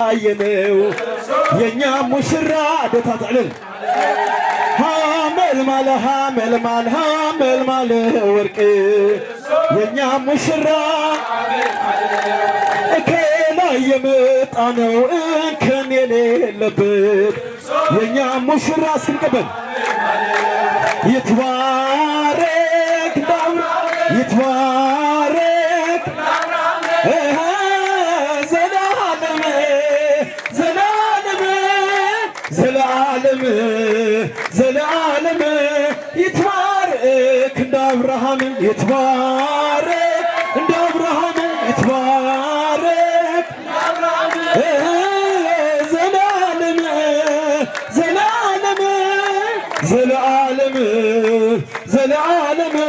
عينيو ينيا مشرع دتعلن هامل مال ورق ينيا مشرع كلا يمطانو كان يليلبت ينيا مشرع سنقبل يتوارك دور يتوارك زلعالم يتبارك عند أبراهام يتبارك عند أبراهام يتبارك زلعالم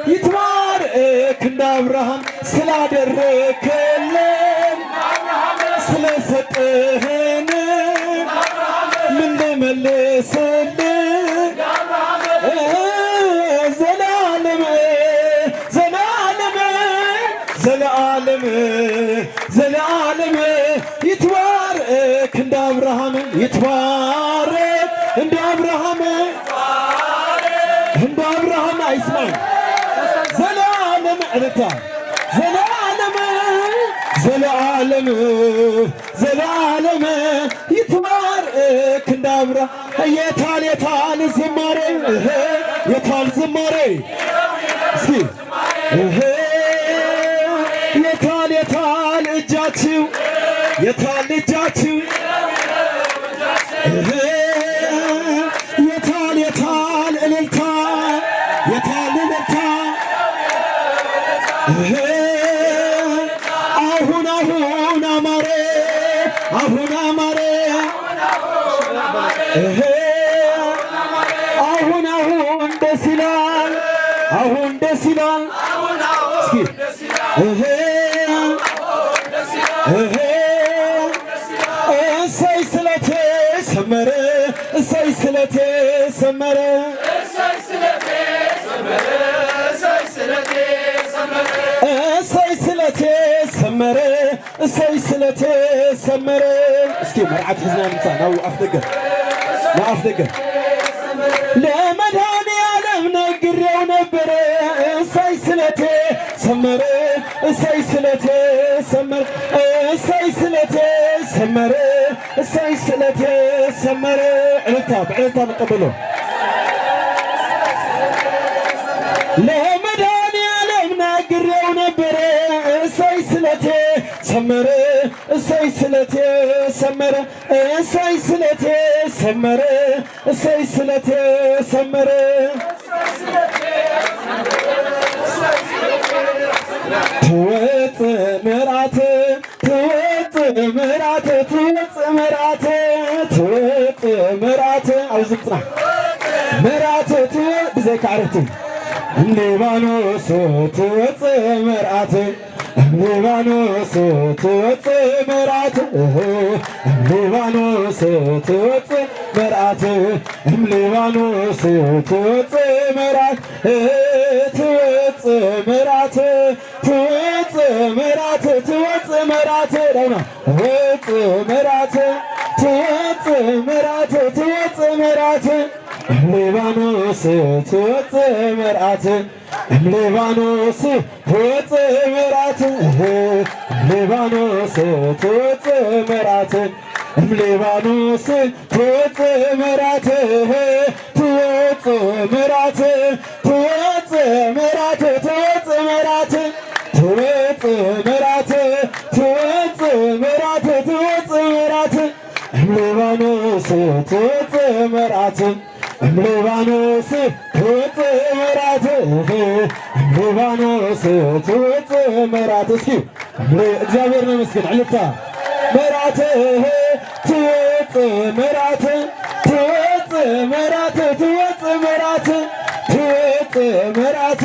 يتبارك عند أبراهام سلادرك لين سلستهن አብርሃም ይትባረክ እንደ አብርሃም አይስማኝ ዘላለም ዕለታ ዘላለም ይትባረክ እንደ አብርሃም የታል ዝማሬ የታል ዝማሬ እስኪ የታል እጃችሁ የታል እጃችሁ የታል እልልታ የታል እልልታ አሁን አማረ አሁን አማረ አሁን ደስ ይላል አሁን ደስ ይላል እስኪ እሰይ ስለቴ ሰመረ እሰይ ስለቴ ሰመረ እሰይ ስለቴ ሰመረ እሰይ ስለቴ ሰመረ እስኪ መርዓት ሕዝና ምሳ ናው አፍ ደገ ለመድኃኔዓለም ነግሬው ነበረ እሰይ ስለቴ ሰመረ እሰይ ስለቴ ሰመረ እሰይ ስለቴ ሰመረ እሰይ ስለቴ ሰመረ ዕልልታ ብዕልልታ ንቀበሎ ለመድኃኔዓለም ነግሬው ነበረ እሰይ ስለቴ ሰመረ እሰይ ስለቴ ሰመረ እሰይ ስለቴ ሰመረ እሰይ ስለቴ ሰመረ ትወፅእ ምርዓት ኣብዚ ፅናሕ ምርዓት ብዘይካ ዕረፍቲ ሊባኖስ ትወፅእ ምርዓት ሊባኖስ ትወፅእ ምርዓት ሊባኖስ ትወፅእ ምርዓት ሊባኖስ ትወፅእ ምርዓት ትወፅእ ምርዓት ትወፅእ ምርዓት ትወፅእ ምርዓት ዳውና ትወፅእ ምርዓት ትወፅእ ምርዓት ትወፅእ ምርዓት ሊባኖስ ትወፅእ ምርዓት ሊባኖስ ትወፅእ ምርዓት ሊባኖስ ትወፅእ ምርዓት ሊባኖስ ትወፅእ ምርዓት ትወፅእ ምርዓት ትወፅእ ምርዓት ትወፅእ ምርዓት ትወፅእ ምርዓት ትወፅእ ምርዓት ትወፅእ ምርዓት ሊባኖስ ትወፅእ ምርዓት ሊባኖስ ትወፅእ ምርዓት ሊባኖስ ትወፅእ ምርዓት እስኪ እግዚአብሔር ይመስገን ዕልልታ ምርዓት ትወፅእ ምርዓት ትወፅእ ምርዓት ትወፅእ ምርዓት ትወፅእ ምርዓት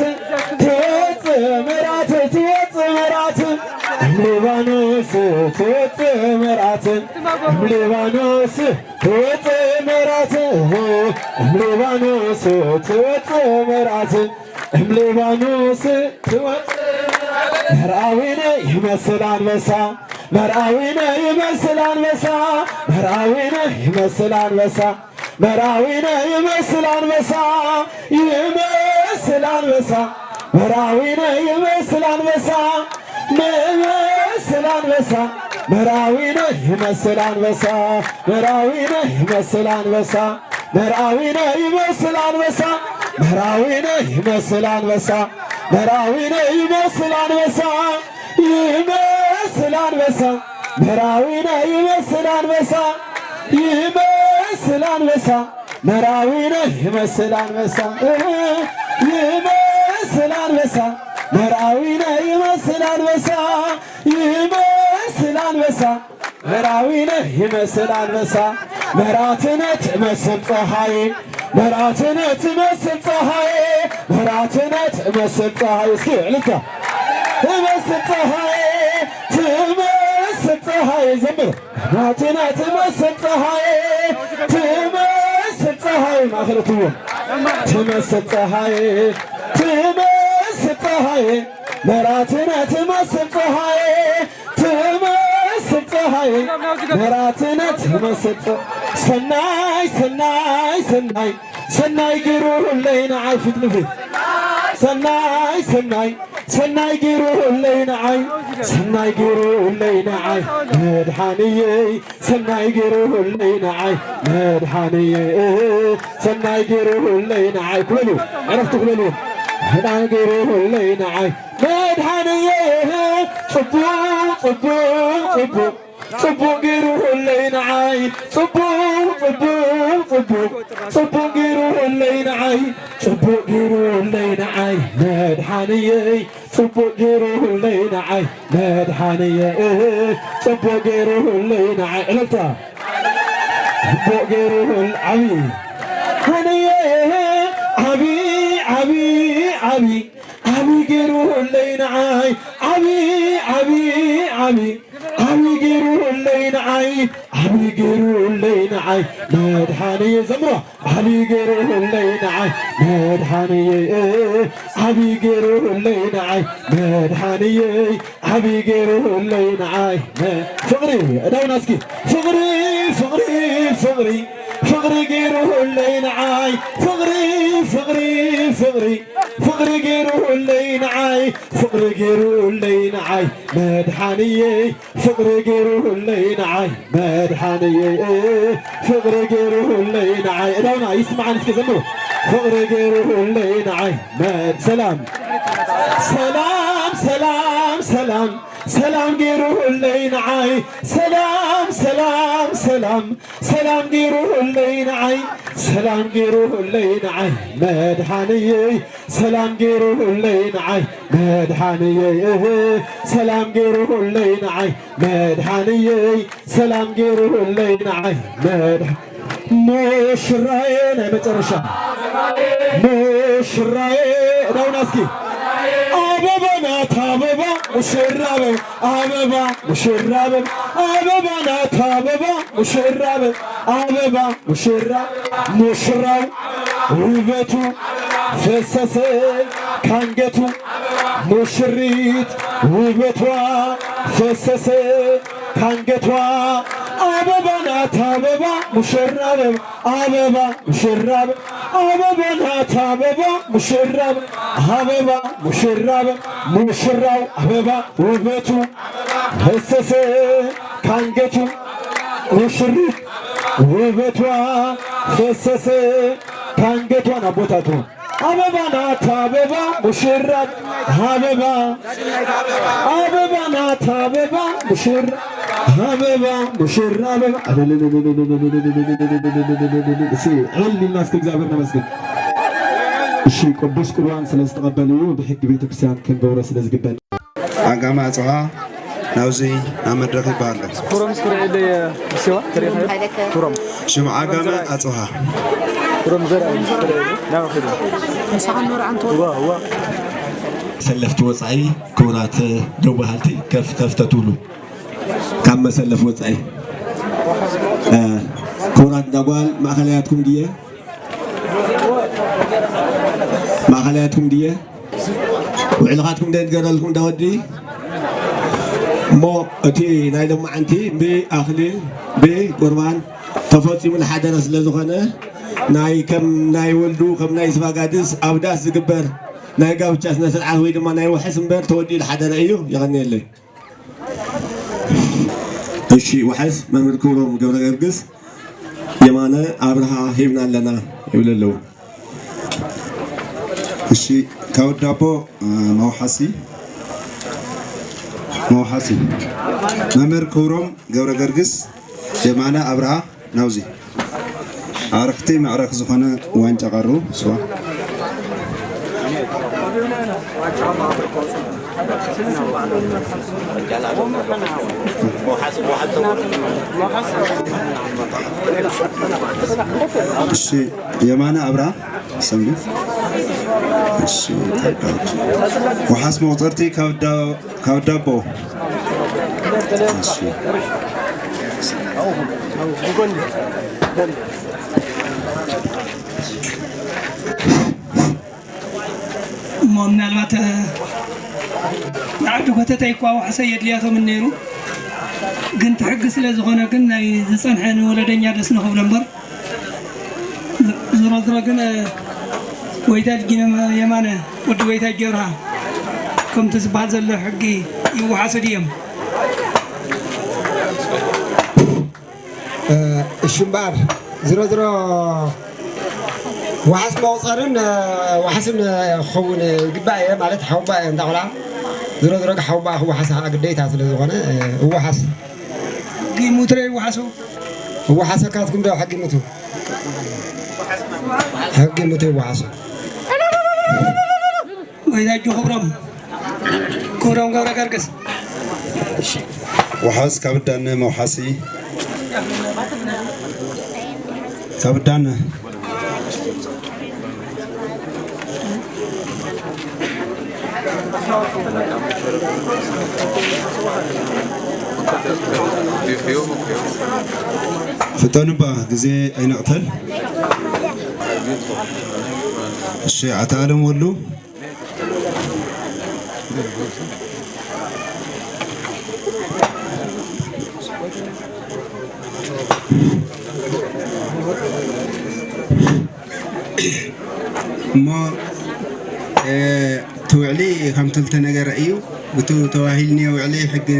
ትወፅእ ምርዓት ትወፅእ ምርዓት ሊባኖስ ትወፅእ ምርዓት ሊባኖስ ትወፅእ ምርዓት ሊባኖስ ትወፅእ ምርዓት ሊባኖስ ትወፅእ መርዓዊነ ይመስል አንበሳ መርዓዊነ ይመስል አንበሳ መርዓዊነ ይመስል አንበሳ መርዓዊነ ይመስል አንበሳ ይመስል አንበሳ መርዓዊነ ይመስል አንበሳ ይመስል አንበሳ መርዓዊነ ይመስል አንበሳ መርዓዊነ ይመስል አንበሳ መርዓዊነ ይመስል አንበሳ መርዓዊነ ይመስል አንበሳ መርዓዊነ ይመስል አንበሳ ይመስል አንበሳ መርዓዊነ ይመስል አንበሳ ይመስል አንበሳ መርዓዊነ ይመስል አንበሳ ይመስል አንበሳ መርዓዊነ ይመስል አንበሳ ይመስል አንበሳ መርዓዊነ ይመስል አንበሳ መርዓትነ ትመስል ፀሐይ መርዓትነ ትመስል ፀሐይ መርዓትነ ትመስል ፀሐይ እስኪ ዕልልታ ትመስል ፀሐይ ትመስል ፀሐይ ዘምር መርዓትነ ትመስል ፀሐይ ትመስል ፀሐይ ማእኸለትዎ ትመስል ፀሐይ ትመስል ፀሐይ መርዓትነ ትመስል ፀሐይ ትመስል ፀሐይ ፀሐይ መራትነት መስጥ ሰናይ ሰናይ ሰናይ ሰናይ ገይሩ ሁለይ ንዓይ ፊት ንፊት ሰናይ ሰናይ ሰናይ ገይሩ ሁለይ ንዓይ ሰናይ ገይሩ ሁለይ ንዓይ መድሓንየይ ሰናይ ገይሩ ሁለይ ንዓይ መድሓንየይ ሰናይ ገይሩ ሁለይ ንዓይ ክበሉ ዕረፍቲ ክበሉ ሰናይ ገይሩ ሁለይ ንዓይ መድሓንየይ ጽቡቕ ጽቡቕ ጽቡቕ ጽቡቕ ገይሩ ሁለይ ንዓይ ጽቡቕ ጽቡቕ ጽቡቕ ጽቡቕ ገይሩ ሁለይ ንዓይ ጽቡቕ ገይሩ ሁለይ ንዓይ መድሓንየይ ጽቡቕ ገይሩ ሁለይ ንዓይ መድሓንየይ ጽቡቕ ገይሩ ሁለይ ንዓይ ዕለልታ ጽቡቕ ገይሩ ዓብዪ ሓንየይ ዓብዪ ዓብዪ ዓብዪ ዓብዪ ገይሩ ሁለይ ንዓይ ዓብዪ ዓብዪ ዓብዪ ዓብዪ ገይሩ ሁለይ ንዓይ ዓብዪ ገይሩ ሁለይ ንዓይ መድሓንየይ ዘምሮ ዓብዪ ገይሩ ሁለይ ንዓይ መድሓንየይ ዓብዪ ገይሩ ሁለይ ንዓይ መድሓንየይ ዓብዪ ገይሩ ሁለይ ንዓይ ፍቕሪ እዳውና እስኪ ፍቕሪ ፍቕሪ ፍቕሪ ፍቕሪ ገይሩ ሁለይ ንዓይ ፍቕሪ ፍቕሪ ፍቕሪ ፍቕሪ ገይሩ ሁለይ ንዓይ ፍቕሪ ገይሩ ሁለይ ንዓይ መድሓንየይ ፍቕሪ ገይሩ ሁለይ ንዓይ መድሓንየይ ፍቕሪ ገይሩ ሁለይ ንዓይ እዳውና ይስማዓን እስኪ ዘምሩ ፍቕሪ ገይሩ ሁለይ ንዓይ ሰላም ሰላም ሰላም ሰላም ሰላም ገይሩ ሁለይ ንዓይ ሰላም ሰላም ሰላም ሰላም ገይሩ ሁለይ ንዓይ ሰላም ገይሩ ሁለይ ንዓይ መድሓንየይ ሰላም ገይሩ ሁለይ ንዓይ መድሓንየይ ሰላም ገይሩ ሁለይ ንዓይ መድሓንየይ ሰላም ገይሩ ሁለይ ንዓይ ሙሽራዬ ናይ መጨረሻ ሙሽራዬ እዳውና እስኪ አበባ ናት አበባ ሙሽራ አበባ ሙሽራ አበባ ናት አበባ ሙሽራ አበባ ሙሽራ ሙሽራው ውበቱ ፈሰሰ ካንገቱ ሙሽሪት ውበቷ ፈሰሰ ካንገቷ አበባ ናት አበባ ሙሽራ አበባ ሙሽራ አበባ ናት አበባ ሙሽራ አበባ ሙሽራ ሙሽራው አበባ ውበቱ ፈሰሰ ካንገቱ ሙሽሪት ውበቷ ፈሰሰ ካንገቷን አቦታቱ አበባ ናት አበባ ሙሽራ አበባ አበባ ናት አበባ ሙሽራ አበባ ሙሽራ አበባ ዕልልና እስከ እግዚአብሔር ነመስገን። እሺ ቅዱስ ቁርባን ስለተቀበሉ ብሕጊ ቤተክርስቲያን ክንገብሮ ስለዝግበን አጋማ አጽዋ ናውዚ አመድረኽ ይባላል ቱረም ስክሪን ሲዋ ተሪኸ ቱረም ሽም አጋማ አጽዋ ቱረም ዘራ ናው ከደ እንሳንወር አንተ ዋ ሰለፍት ወጻይ ክብራት ደውሃልቲ ከፍተቱሉ ካም መሰለፍ ወጻይ ክብራት ዳጓል ማእከላያትኩም ድየ ማእከላያትኩም ድየ ውዕልኻትኩም ደንገረልኩም ዳወዲ ሞ እቲ ናይ ሎማዓንቲ ብኣኽሊል ብቁርባን ተፈፂሙ ዝሓደረ ስለ ዝኾነ ናይ ከም ናይ ወልዱ ከም ናይ ስባጋድስ ኣብዳስ ዝግበር ናይ ጋብቻ ስነ ስርዓት ወይ ድማ ናይ ውሕስ እምበር ተወዲኡ ዝሓደረ እዩ ይቐኒየለይ። እሺ ውሕስ መምህር ክብሮም ገብረ ገርግስ የማነ አብርሃ ሂብና ኣለና ይብሉ ኣለዉ። እሺ ካውዳቦ መውሓሲ መምህር ክብሮም ገብረ ገርግስ የማነ አብርሃ ናውዚ አረክቲ ማዕረክ ዝኾነ ዋንጫ ቀሩ ስዋ እሺ የማነ አብርሃ ሰምዱ እሺ ወሓስ መቁጠርቲ ካውዳቦ እሺ ምናልባት ንዓዱ ከተተይኳ ወሓሰ የድልያቶም ነይሩ كنت حق سلاز غنا كنا يصنحن ولدنيا دسنا خو نمبر زرا زرا كنا ويتاج جينا يمانه ود ويتاج جرها كم تسبح زل حقي يوحسديم الشمبار زرا زرا وحسب وصارن وحسب خون قباية مالت حوبة انتقلا زرا زرا حوبة هو حس قديت هذا الزغنة هو حس قيمتري وحسو هو حس كاتكم ده حق قيمته حق قيمته وحسو وإذا جو كورام كورا كاركس وحاس كابدان موحاسي كابدان فتنبا جزء أين قتل الشيء عتالم ولو ما توعلي كم تلتنا جرأيو وتو تواهيلني وعلي حق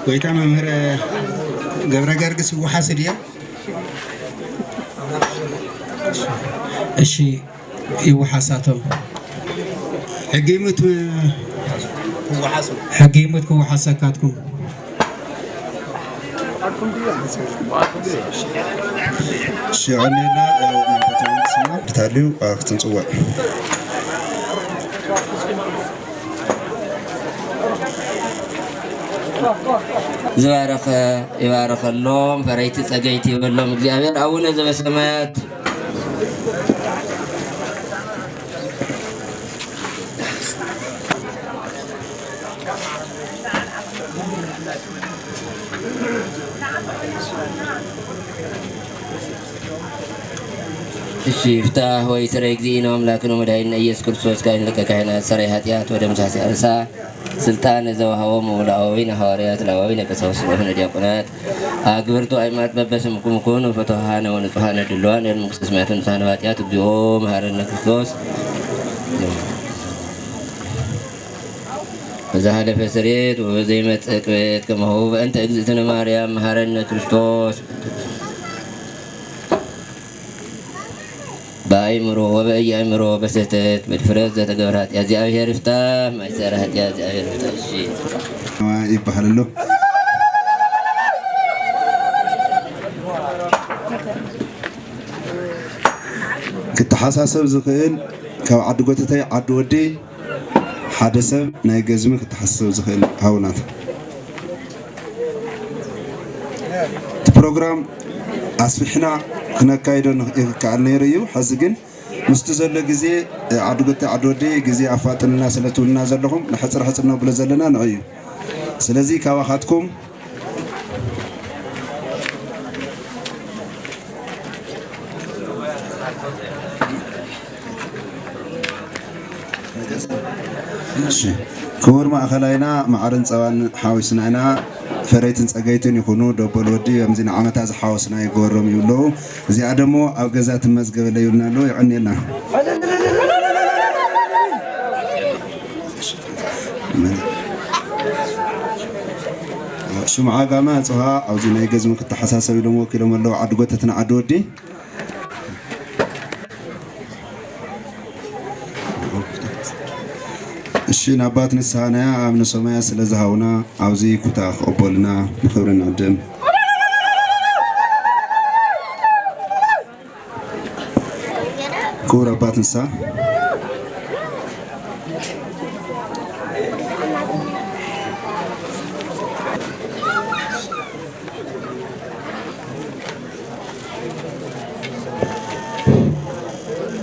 ويتعمل مهر جبر جرجس وحاسديا الشيء يوحساتهم حقيمتكم وحسكاتكم شعرنا بتعليو أختنصوا زبارخ يبارخ اللهم فريت سجيتي واللهم እግዚአብሔር አቡነ ዘበሰማያት ሽፍታህ ወይ ስረ እግዚእነ አምላክነ መድኃኒነ ኢየሱስ ክርስቶስ ካይን ለከካይና ሰራይ ኃጢአት ወደምሳሴ አንሳ ስልጣን ዘወሃቦሙ ለአበዊነ ሐዋርያት ለአበዊነ ቀሳውስት ወለነ ዲያቆናት አግብርቱ አይማት በበስምኩም ኩኑ ፍቱሐነ ወንጹሐነ ድሉዋን ለመንግሥተ ሰማያት ንጹሐነ ኃጢአት እግዚኦ መሐረነ ክርስቶስ وزهل فسريت وزيمت أكبت كما هو فأنت أجزتنا مريم مهرنا كريستوس بأيمرو وبأيمرو بستت بالفرز ذات جبرات يا زي أبي هرفتا ما يسرهت يا زي أبي هرفتا الشيء ما يبحر له كنت حاسس زخيل كو عدو قتتي عدو ودي حادثة نايجزمك تحسب زخيل هونات البروجرام أصبحنا كنا كايدون كأني ريو حزقين مستزل جزء عدو دي جزء أفات الناس اللي تقول الناس لهم نحصر حصرنا بلا زلنا نعيو سلزي كواخاتكم كور ما أخلينا معرن سوان حاوسنا فريتن سجيتن يكونوا دبل ودي يمزين عمت هذا حاوسنا يقولهم يقولوا زي عدمو أو جزات المسجد اللي يقولنا له يعني لنا شو معاه جماعة سها أو زي نيجز ممكن تحسسه يلومو كيلو ملو عدو قتتنا عدو ودي الشين أبات نسانا من سمايا سلزهاونا عاوزي كتاخ أبولنا بخبرنا الدم كور أبات نسا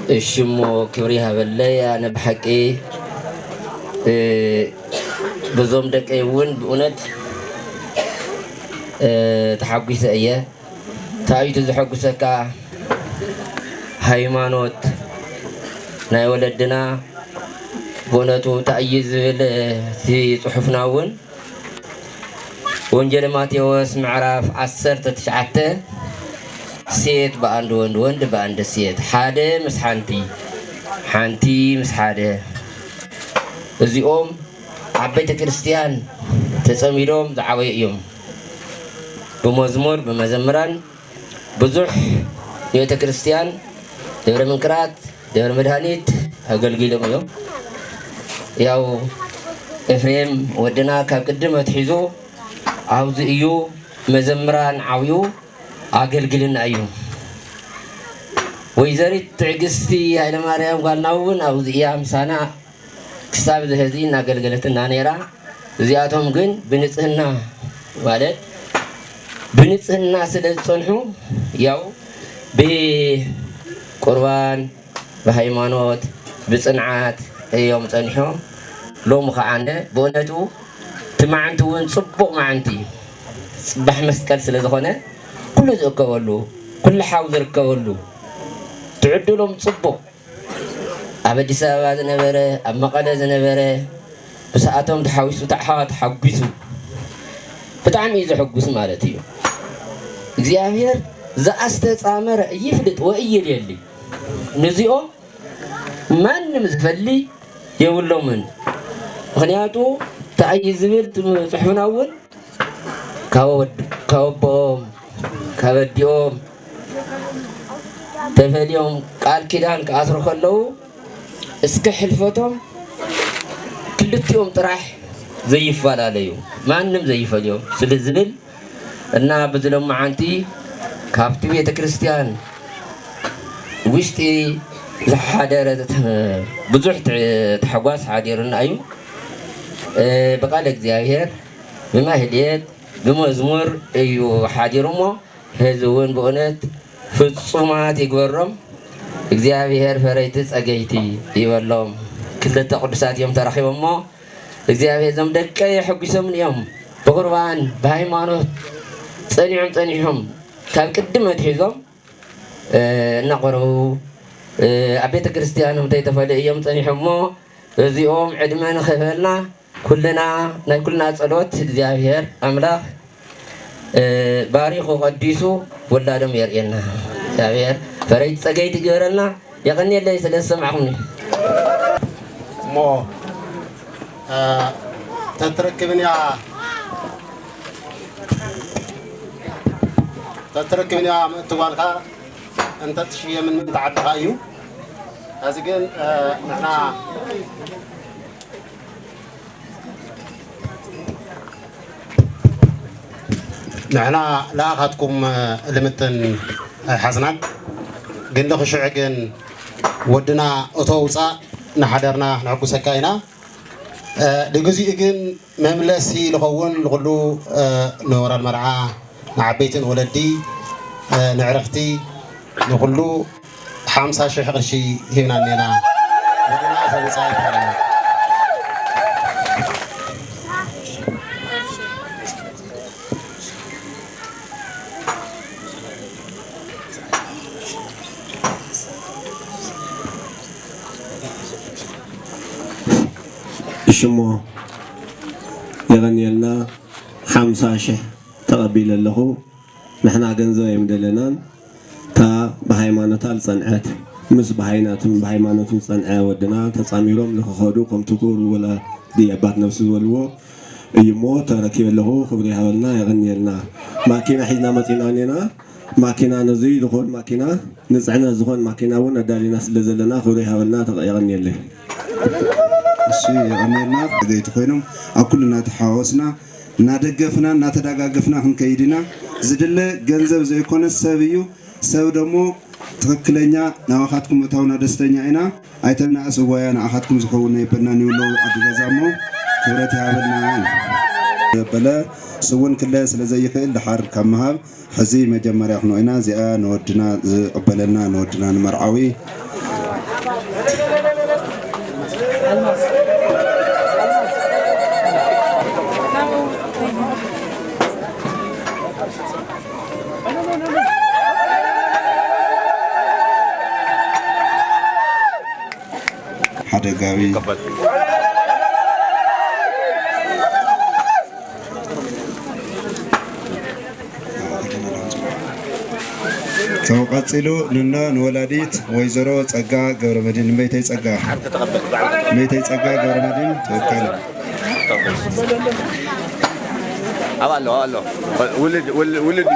الشمو كبريها بالله أنا بحكي بزوم دك أيون بقولت تحقق أيه تايت تحقق سكا هايمانوت ناي ولدنا بونتو تأيز في صحفنا ون ወንጌል ማቴዎስ ምዕራፍ 19 ሴት በአንድ ወንድ ወንድ በአንድ ሴት ሓደ ምስ ሓንቲ ምስ ሓደ እዚኦም ኣብ ቤተ ክርስቲያን ተጸሚዶም ዝዓበዩ እዮም በመዝሙር በመዘምራን ብዙሕ የቤተ ክርስቲያን ደብረ ምንክራት ደብረ መድኃኒት አገልግሎም እዮም ያው ኤፍሬም ወድና ካብ ቅድም አትሒዙ አውዚ እዩ መዘምራን ዓብዩ አገልግልና እዩ ወይዘሪት ትዕግስቲ ኃይለ ማርያም ጓልናውን አውዚ እያ ምሳና ክሳብ ዝህዚ እናገልገለትና ነይራ እዚአቶም ግን ብንጽህና ማለት ብንጽህና ስለዝጸንሑ ያው ብቁርባን በሃይማኖት ብጽንዓት እዮም ጸኒሖም ሎሙ ኸዓንደ ብእውነቱ ትማዓንቲ እውን ጽቡቕ ማዓንቲ ጽባሕ መስቀል ስለ ዝኾነ ኩሉ ዝእከበሉ ኩሉ ሓው ዝርከበሉ ትዕድሎም ጽቡቕ ኣብ ኣዲስ ኣበባ ዝነበረ ኣብ መቐለ ዝነበረ ብሰዓቶም ተሓዊሱ ተሓጒሱ ብጣዕሚ እዩ ዘሐጉስ ማለት እዩ እግዚአብሔር ዘአስተጻመረ ይፍልጥ ወእየልየሊ ነዚኦም ማንም ዝፈሊ የብሎምን ምክንያቱ ተአይ ዝብል ጽሑፍና እውን ካወቦኦም ካበዲኦም ተፈልዮም ቃል ኪዳን ከኣስሩ ከለዉ እስከ ሕልፈቶም ክልቲኦም ጥራሕ ዘይፈላለዩ ማንም ዘይፈልዮም ስለ ዝብል እና በዝሎም ማዓንቲ ካብቲ ቤተ ክርስቲያን ውሽጢ ዝሓደረ ብዙሕ ተሓጓስ ሓዲሩና እዩ በቃል እግዚአብሔር ብማህሌት ብመዝሙር እዩ ሓዲሩሞ ህዝቢ እውን ብእውነት ፍጹማት ይግበሮም እግዚአብሔር ፈረይቲ ጸገይቲ ይበሎም ክልተ ቅዱሳት እዮም ተራኺቦሞ እግዚአብሔር ዞም ደቀ የሐጉሶምን እዮም ብቁርባን በሃይማኖት ጸኒሖም ካብ ቅድም አትሒዞም እናቆረቡ ኣብ ቤተ ክርስቲያኖም ተይተፈልዩ እዮም ጸኒሖሞ እዚኦም ዕድመ ንኽህበልና ኩልና ናይ ኩልና ጸሎት እግዚአብሔር ኣምላኽ ባሪኹ ቀዲሱ ወላዶም የርእየና እግዚአብሔር ፈረይቲ ጸገይቲ ይግበረልና የቀኒየለይ ስለ ዝሰማዕኹምኒ እሞ ተትረክብንያ ምእትጓልካ እንተ ትሽየምን ምትዓድኻ እዩ እዚ ግን ንሕና ለኣኻትኩም ልምጥን ሓዝናን ግን ንኽሽዕ ግን ወድና እተውፃእ ንሓደርና ንሕጉሰካ ኢና ንግዚኡ ግን መምለሲ ዝኸውን ንኩሉ ንወራል መርዓ ንዓበይትን ወለዲ ንዕረፍቲ ንኩሉ 50,000 ቅርሺ ሂብና ኔና ወድና ተውፃእ ይባላል ሽሞ የغنيلنا 50,000 ተቀቢለ ለኹ ንሕና ገንዘብ የምደለናን ታ በሃይማኖት አልጸንዐት ምስ በሃይማኖትም ጸንዐ ወድና ተጻሚሮም ንኽኸዱ ከምትኩሩ ወላ ዲያባት ነፍሲ ዝበልዎ እዩሞ ተረኪበ ለኹ ክብሪ ሃበልና የغنيلنا ማኪና ሒዝና መጺና ኔና ማኪና ነዚ ዝኾን ማኪና ንጽዕነት ዝኾን ማኪና እውን ኣዳሊና ስለ ዘለና ክብሪ ሃበልና የغنيلኝ እሺ የቀነልና ገይት ኮይኖም አኩልና ተሓወስና እናደገፍና እናተዳጋገፍና ክንከይድና ዝድለ ገንዘብ ዘይኮነ ሰብ እዩ ሰብ ደሞ ትክክለኛ ናዋኻትኩም እታውና ደስተኛ ኢና አይተና አስዋያ ናአኻትኩም ዝኸውን ይበና ንውሎ አድገዛሞ ክብረት ያበልና በለ ስውን ክለ ስለዘይኽእል ድሓር ካብ መሃብ ሕዚ መጀመርያ ክንወይና እዚኣ ንወድና ዝቕበለና ንወድና ንመርዓዊ አደጋዊ ተወቀጽሉ ንወላዲት ወይዘሮ ጸጋ ገብረመድህን መይተይ ጸጋ ገብረመድህን ተወካለ አሎ ውልድ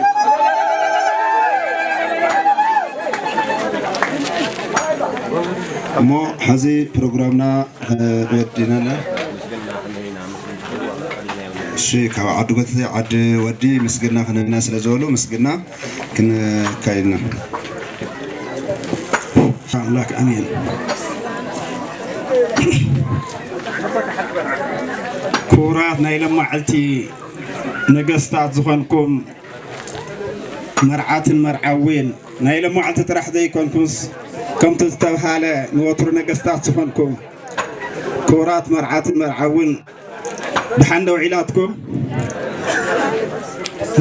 እሞ ሕዚ ፕሮግራምና ወዲናና እሺ ካብ ዓዲ ወዲ ምስግና ክንና ስለ ዝበሉ ምስግና ክንካይድና አምላክ አሜን። ክቡራት ናይ ለማዓልቲ ነገስታት ዝኾንኩም መርዓትን መርዓዊን ናይ ለማዓልቲ ጥራሕ ዘይኮንኩምስ ከምቲ ዝተባሃለ ንወትሩ ነገስታት ዝኾንኩም ክቡራት መርዓትን መርዓዊን ድሓን ደው ዒላትኩም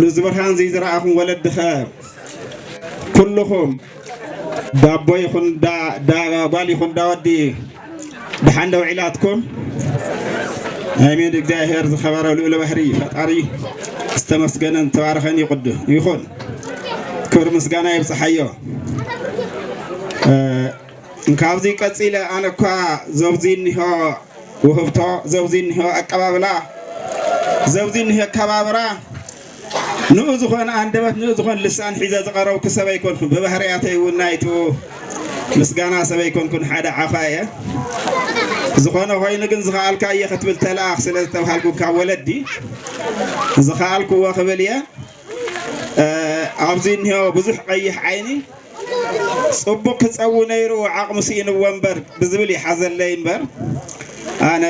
ንዝብርሃን ዘይዝረኣኹም ወለድኸ ኩልኹም ዳቦ ይኹን ጓል ይኹን ዳወዲ ድሓን ደው ዒላትኩም አሜን። እግዚአብሔር ዝኸበረ ልዑል ባህሪ ፈጣሪ ዝተመስገነን ተባረኸን ይኹን ክብሪ ምስጋና ይብፅሓዮ። ካብዚ ቀፂለ ኣነ እኳ ዘብዚ እኒሆ ውህብቶ ዘብዚ እኒሆ ኣቀባብላ ዘብዚ እኒሆ ኣከባብራ ንኡ ዝኾነ አንደበት ንኡ ዝኾነ ልሳን ሒዘ ዝቐረብኩ ሰብ ኣይኮንኩን ብባህርያተይ እውን ናይቱ ምስጋና ሰብ ኣይኮንኩን ሓደ ዓኻ እየ። ዝኾነ ኮይኑ ግን ዝኸኣልካ እየ ክትብል ተለኣኽ ስለ ዝተባሃልኩ ካብ ወለዲ ዝኸኣልክዎ ክብል እየ። ኣብዚ እኒሆ ብዙሕ ቀይሕ ዓይኒ ጽቡቕ ክፀው ነይሩ ዓቕሚ ስኢንዎ እምበር ብዝብል ይሓዘለይ እምበር ኣነ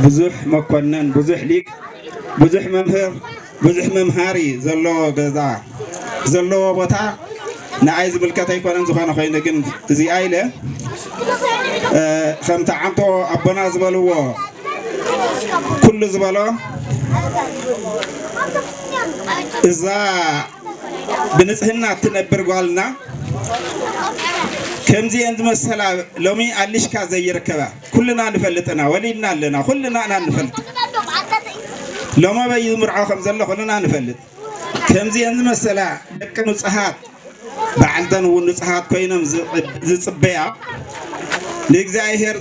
ብዙሕ መኮነን ብዙሕ ሊቅ ብዙሕ መምህር ብዙሕ መምሃሪ ዘለዎ ገዛ ዘለዎ ቦታ ንኣይ ዝምልከት ኣይኮነን። ዝኾነ ኮይኑ ግን እዚኣ ኢለ ከምቲ ዓንቶ ኣቦና ዝበልዎ ኩሉ ዝበሎ እዛ ብንጽህና ትነብር ጓልና ከምዚአን ዝመሰላ ሎሚ ኣልሽካ ዘይርከባ ኩልና ንፈልጥና ወሊድና ኣለና ኩልና ንፈልጥ ሎሚ በይ ዝምርዖ ከም ዘሎ ኩልና ንፈልጥ ከምዚአን ዝመሰላ ደቂ ንጹሃት በዓልተን እውን ንጹሃት ኮይኖም ዝጽበያ ንእግዚአብሔር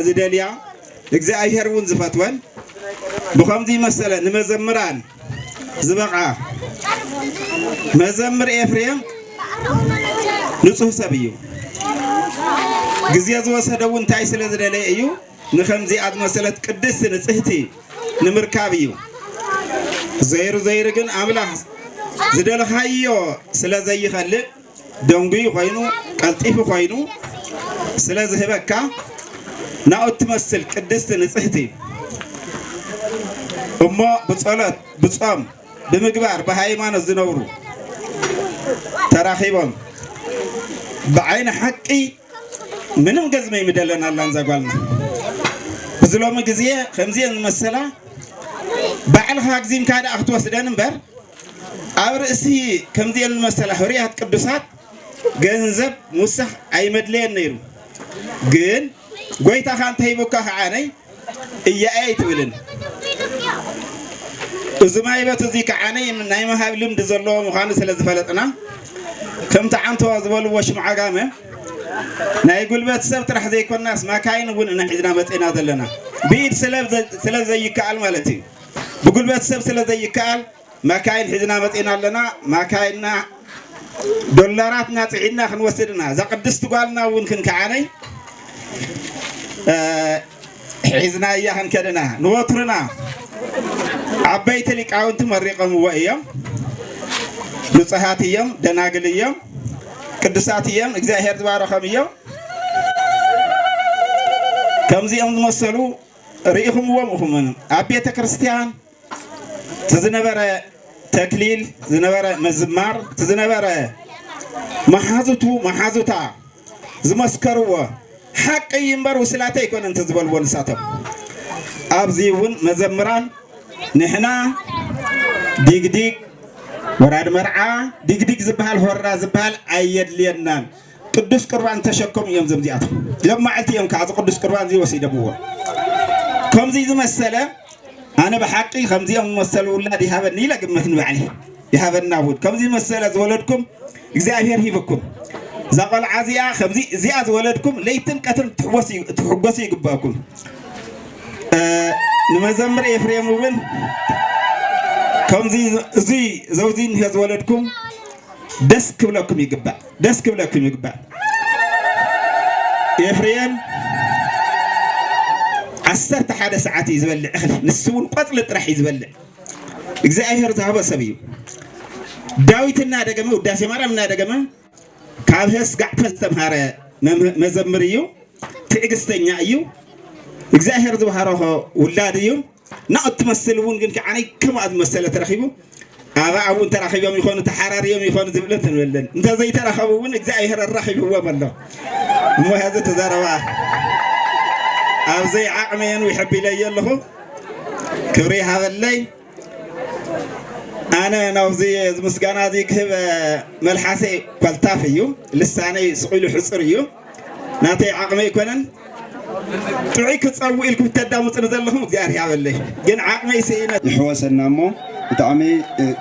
ዝደልያ እግዚአብሔር እውን ዝፈትወን ብከምዚ መሰለ ንመዘምራን ዝበቃ መዘምር ኤፍሬም ንጹህ ሰብ እዩ። ግዜ ዝወሰደ እውን እንታይ ስለ ዝደለየ እዩ ንከምዚኣ ዝመሰለት ቅድስቲ ንጽህቲ ንምርካብ እዩ። ዘይሩ ግን ኣምላኽ ዝደለኻዮ ስለ ዘይኸልእ ደንጉይ ኮይኑ ቀልጢፉ ኮይኑ ስለ ዝህበካ ናኡ ትመስል ቅድስቲ ንጽህቲ እሞ ብጸሎት ብጾም ብምግባር በሃይማኖት ዝነብሩ ተራኺቦም ብዓይነ ሓቂ ምንም ገዝመ ይምደለና ኣላን ዘጓልና ብዝሎሚ ግዜ ከምዚአን ዝመሰላ ባዕልኻ ግዚምካ ዳ ክትወስደን እምበር ኣብ ርእሲ ከምዚአን ዝመሰላ ህርያት ቅዱሳት ገንዘብ ሙሳኽ ኣይመድለየን ነይሩ። ግን ጎይታኻ እንተሂቡካ ከዓነይ እያየ ኣይትብልን እዚ ማይበት እዚ ከዓነይ ናይ መሃብ ልምዲ ዘለዎ ምዃኑ ስለ ዝፈለጥና ከምቲ ዓንቶ ዝበልዎ ሽምዓጋመ ናይ ጉልበት ሰብ ጥራሕ ዘይኮናስ ማካይን እውን ሒዝና መፅና ዘለና ብኢድ ስለ ዘይከኣል ማለት እዩ። ብጉልበት ሰብ ስለ ዘይከኣል ማካይን ሒዝና መፅና ኣለና። ማካይንና ዶላራትና ፅዒድና ክንወስድና እዛ ቅድስቲ ጓልና እውን ክንከዓነይ ሒዝና እያ ክንከድና ንወትርና ዓበይቲ ሊቃውንቲ መሪቆምዎ እዮም። ንጹሃት እዮም፣ ደናግል እዮም፣ ቅዱሳት እዮም፣ እግዚአብሔር ዝባረኸም እዮም። ከምዚኦም ዝመሰሉ ርኢኹምዎም ኢኹምን ኣብ ቤተ ክርስቲያን ዝነበረ ተክሊል ዝነበረ መዝማር ዝነበረ መሓዙታ ዝመስከርዎ ሓቂ እምበር ውስላተ ኣይኮነን ዝብልዎ ንሳቶም። ኣብዚ እውን መዘምራን ንሕና ዲግዲግ ወራድ መርዓ ዲግዲግ ዝበሃል ሆራ ዝበሃል ኣየድልየናን ቅዱስ ቁርባን ተሸከሙ እዮም ዘምዚኣቶም ለማዓልቲ እዮም ከዓ ቅዱስ ቁርባን ወሲደምዎ። ከምዚ ዝመሰለ ኣነ ብሓቂ ከምዚኦም ዝመሰሉ ውላድ ይሃበኒ ኢለ ግምት ንባዕሊ ይሃበና እውን ከምዚ ዝመሰለ ዝወለድኩም እግዚአብሔር ሂበኩም ዛቀል ዓዚያ ከምዚ እዚኣ ዝወለድኩም ለይትን ቀትር ትሕጎሱ ይግባኩም ንመዘምር ኤፍሬም እውን ከምዚ እዚ ዘውዚ ዝወለድኩም ደስ ክብለኩም ይግባእ ኤፍሬም 11 ሰዓት እዩ ዝበልዕ እኽሊ ንሱ እውን ቆፅሊ ጥራሕ እዩ ዝበልዕ እግዚአብሔር ዝሃቦ ሰብ እዩ ዳዊት እናደገመ ውዳሴ ማርያም እናደገመ ካብ ህስጋዕ ዝተምሃረ መዘምር እዩ ትዕግስተኛ እዩ እግዚአብሔር ዝባሃሮ ውላድ እዩ ናኡ ትመስል እውን ግን ከዓነይ ከምኣ ዝመሰለ ተረኺቡ ኣባዕ እውን ተራኺቦም ይኾኑ ተሓራርዮም ይኾኑ ዝብለት ንበለን እንተዘይተረኸቡ እውን እግዚአብሔር ኣራኺብዎም ኣሎ እሞ ሕዚ ተዛረባ ኣብዘይ ዓቕመየን ይሕቢለየ ኣለኹ ክብሪ ሃበለይ ኣነ ናብዚ ምስጋና እዚ ክህብ መልሓሰይ ኮልታፍ እዩ ልሳነይ ስቑኢሉ ሕፁር እዩ ናተይ ዓቕመ ይኮነን ጥዑይ ክፀውዕ ኢልኩም ተዳምፅን ዘለኹም እግዚአብሔር ያበለይ ግን ዓቕመይ ስኢነት ይሕወሰና እሞ ብጣዕሚ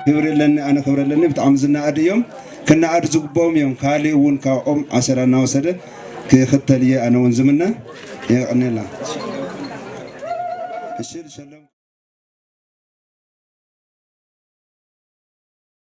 ክብረለኒ ኣነ ክብረለኒ ብጣዕሚ ዝናኣድ እዮም ክናኣድ ዝግብኦም እዮም ካሊእ እውን ካብኦም ዓሸራ እናወሰደ ክኽተል እየ ኣነ እውን ዝምነ የቕኒላ እሺ